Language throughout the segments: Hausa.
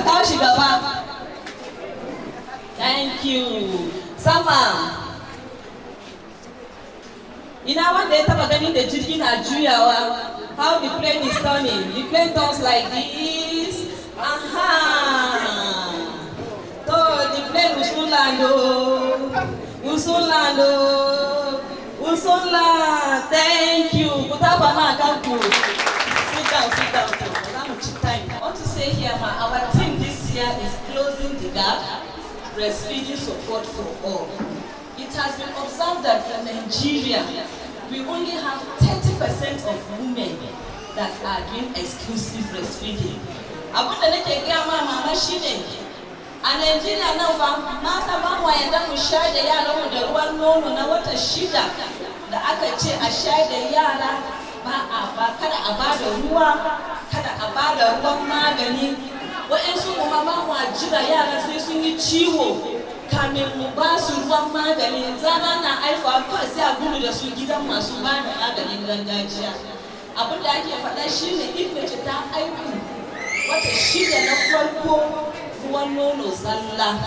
kawo shi gaba. Thank you. Sama. Ina wanda ya taba gani da jirgi na juyawa. How the plane is turning. The plane turns like this. Aha. So the plane will soon land. Will soon land. Will soon land. Thank you. Sit down, sit down. Time. I want to say here, our team this year is closing the gap, breastfeeding support for all. It has been observed that in Nigeria, we only have 30% of women that are doing exclusive breastfeeding. Abunda nake gaya ma mama shine a Nigeria nan fa mata ba mu yadda mu shayar da yaran mu da ruwan nono na wata 6 da aka ce a shayar da yara ba kada a bada ruwa, kada a bada ruwan magani. Wa'ansu kuma ba mu jira yara sai sun yi ciwo kamin mu ba su ruwan magani. Zana na aifa kawai sai a gudu da su gidan masu ba da maganin gargajiya. Abin da ake faɗa shine in mace ta aiku wata 6 na farko ruwan nono zalla.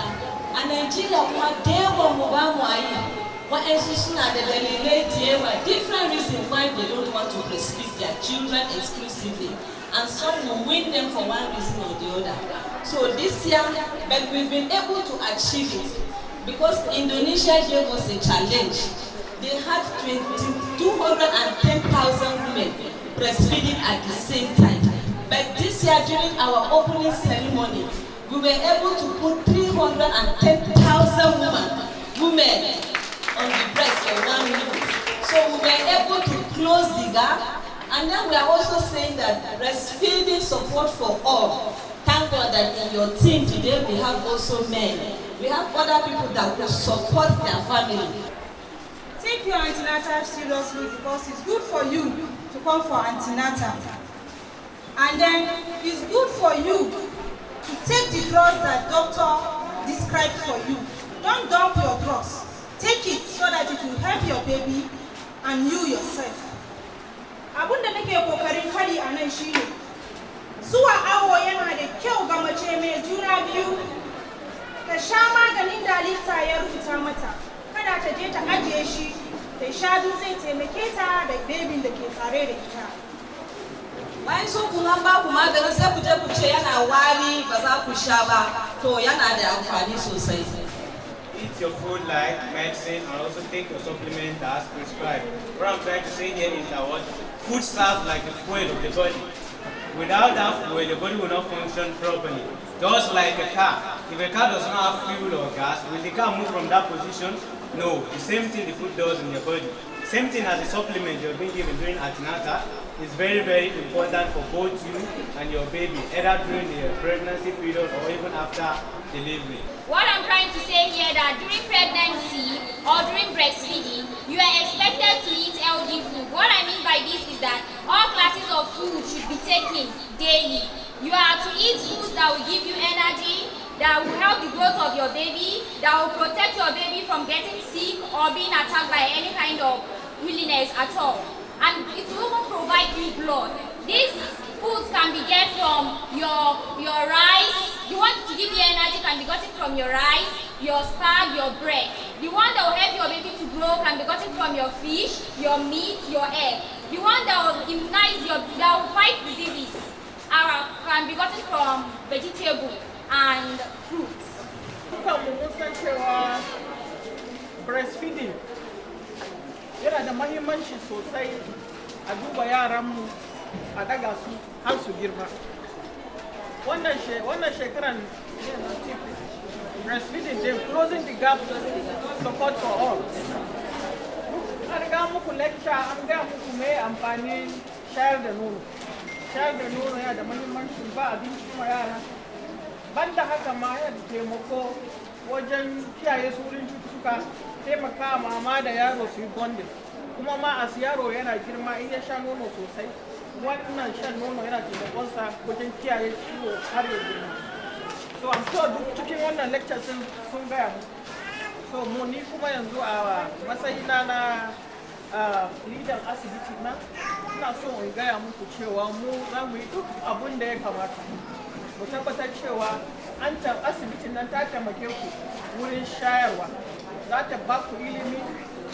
A Nigeria kuma da yawan mu ba mu yi. Wa'ansu suna da dalilai da yawa, different reasons why they don't want to breastfeed their children exclusively. And some will win them for one reason or the other. So this year, but we've been able to achieve it because Indonesia gave us a challenge. They had 210,000 women breastfeeding at the same time. But this year, during our opening ceremony, we were able to put 310,000 women on the breast for 1 minute. So we were able to close the gap. And then we are also saying that breastfeeding support for all. Thank God that in your team today we have also men. We have other people that will support their family. Take your antenatal seriously because it's good for you to come for antenatal. And then it's good for you to take the drugs that doctor described for you. Don't dump your drugs. Take it so that it will help your baby and you yourself. Abunda nake kokarin kari a nan shine zuwa awo yana da kyau ga mace mai juna biyu ta sha maganin da likita ya rubuta mata kada ta je ta ajiye shi ta sha zai taimake ta da babin da ke tare da ita. Bayan so kun an ba ku maganin sai ku je ku ce yana wari ba za ku sha ba, to yana da amfani sosai. Eat your food like medicine and also take your supplement as prescribed. What I'm trying to say here is that what food serves like the fuel of the body. Without that fuel, the body will not function properly. Just like a car. If a car does not have fuel or gas, will the car move from that position? No. The same thing the food does in your body. Same thing as the supplement you're being given during antenatal is very, very important for both you and your baby, either during the pregnancy period or even after delivery. What I'm trying to say here that during pregnancy or during breastfeeding, you are expected to eat healthy food. What I mean by this is that all classes of food should be taken daily. You are to eat foods that will give you energy, that will help the growth of your baby, that will protect your baby from getting sick or being attacked by any kind of illness at all. And it will even provide you blood. These foods can be get from your rice. The one to give you energy can be gotten from your rice, your spag, your bread. The one that will help your baby to grow can be gotten from your fish, your meat, your egg. The one that will immunize that will fight diseases can be gotten from vegetable and fruits. Breastfeeding yana da mahimmanci sosai a duba yaranmu a daga su har su girma. Wannan shekaran breastfeeding day, closing the gap, support for all. An ga muku lecture, an ga muku mai amfanin shayar da nono. Shayar da nono yana da mahimmanci ba abinci ma yara. Banda haka ma yana da taimako wajen kiyaye su wurin cututtuka, taimaka mama da yaro su yi bonding. Kuma ma as yaro yana girma in ya sha nono sosai, wannan shan nono yana taimakonsa wajen kiyaye ciwo har ya girma. So I'm sure duk cikin wannan lecture sun gaya mu. So mu ni kuma yanzu a matsayina na lidan asibiti na ina so in gaya muku cewa mu za mu yi duk abin da ya kamata mu tabbatar cewa asibitin nan ta taimake ku wurin shayarwa, za ta ba ku ilimi,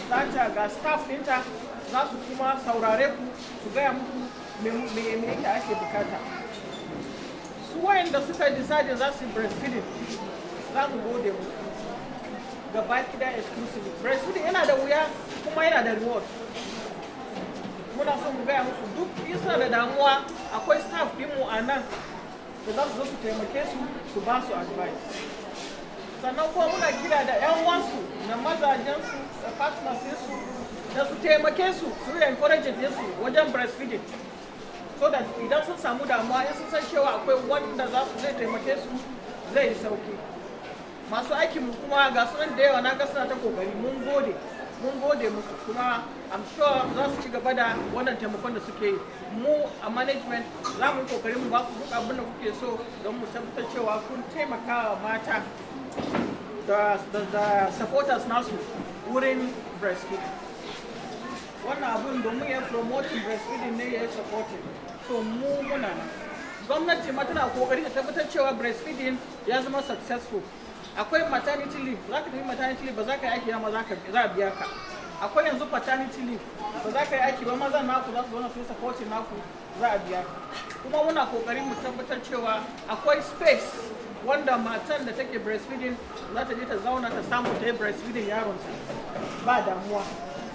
za ta ga staff ɗinta za su kuma saurare ku su gaya muku me yake ake bukata. Su wayanda suka decide za su breastfeeding za mu gode mu gaba ɗaya exclusively. Breastfeeding yana da wuya kuma yana da reward. Muna son mu gaya musu duk isa da damuwa akwai staff ɗinmu a nan da za su zo su taimake su ba su advice. Sannan kuma muna kira da 'yan wansu na mazajensu da partnersinsu da su taimake su yi encouraging ɗinsu wajen breastfeeding, so that idan sun samu damuwa in sun san cewa akwai wanda za su zai taimake su zai yi sauki. Masu aikin mu kuma ga sunan da yawa na ga suna ta kokari, mun gode musu kuma I'm sure za su ci gaba da wannan taimakon da suke yi. Mu a management za mu yi kokari mu ba ku duk abin da kuke so don mu tabbatar cewa kun taimaka wa mata da supporters nasu wurin breastfeeding. Wannan abun domin ya promoting breastfeeding ne ya yi supporting, so mu muna nan. Gwamnati ma tana kokari ta tabbatar cewa breastfeeding ya zama successful. Akwai maternity leave, za ka tafi maternity leave ba za ka yi aiki ba za a biya ka. Akwai yanzu paternity leave, ba za ka yi aiki ba mazan naku za su zo na su supporting naku za a biya ka. Kuma muna kokarin mu tabbatar cewa akwai space wanda matan da take breastfeeding za ta je ta zauna ta samu ta yi breastfeeding yaronta ba damuwa.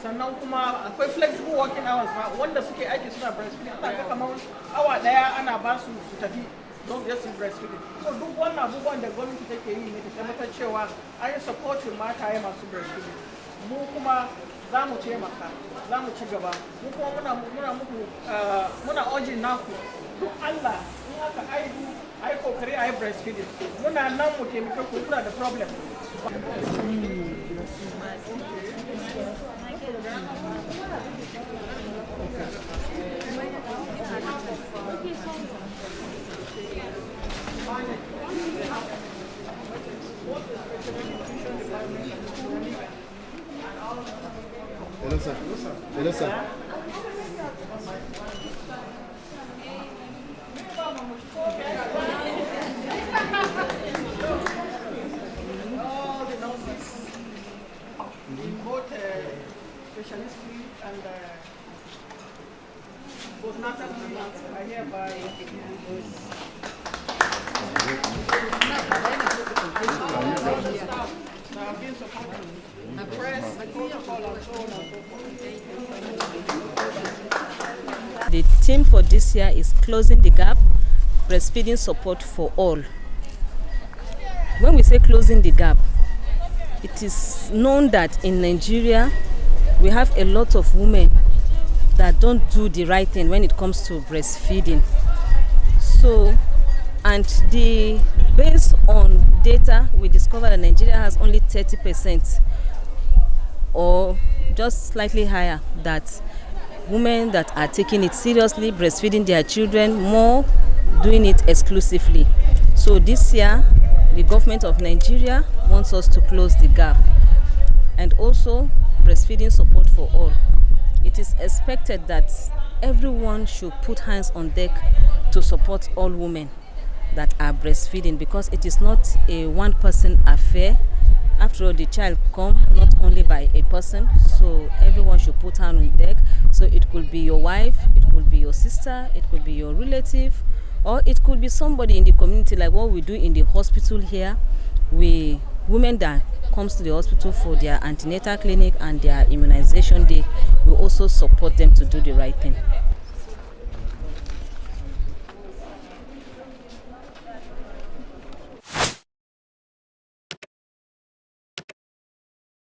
Sannan kuma akwai flexible working hours ba wanda suke aiki suna breastfeeding ana ga kamar awa daya ana ba su tafi don su breastfeeding. So duk wannan abubuwan da gwamnati take yi ne ta tabbatar cewa an yi supporting mataye masu breastfeeding. Mu kuma za mu taimaka, za mu ci gaba. Mu kuma muna urging naku duk Allah in aka aihu ai kokari ai breastfeeding. Muna nan mu taimake ku kuna da problem. Hello, sir. Hello, sir. All the nurses, both specialist and postnatal clinics are hereby have been supporting the press, the protocol, and so on and so forth. The theme for this year is Closing the Gap, Breastfeeding Support for All. When we say closing the gap, it is known that in Nigeria we have a lot of women that don't do the right thing when it comes to breastfeeding. So, and based on data, we discovered that Nigeria has only 30% or just slightly higher that women that are taking it seriously, breastfeeding their children, more doing it exclusively. So this year, the government of Nigeria wants us to close the gap, and also breastfeeding support for all. It is expected that everyone should put hands on deck to support all women that are breastfeeding, because it is not a one-person affair. After all, the child comes not only by a person, so everyone should put hand on deck. So it could be your wife, it could be your sister, it could be your relative, or it could be somebody in the community, like what we do in the hospital here. Women that comes to the hospital for their antenatal clinic and their immunization day, we also support them to do the right thing.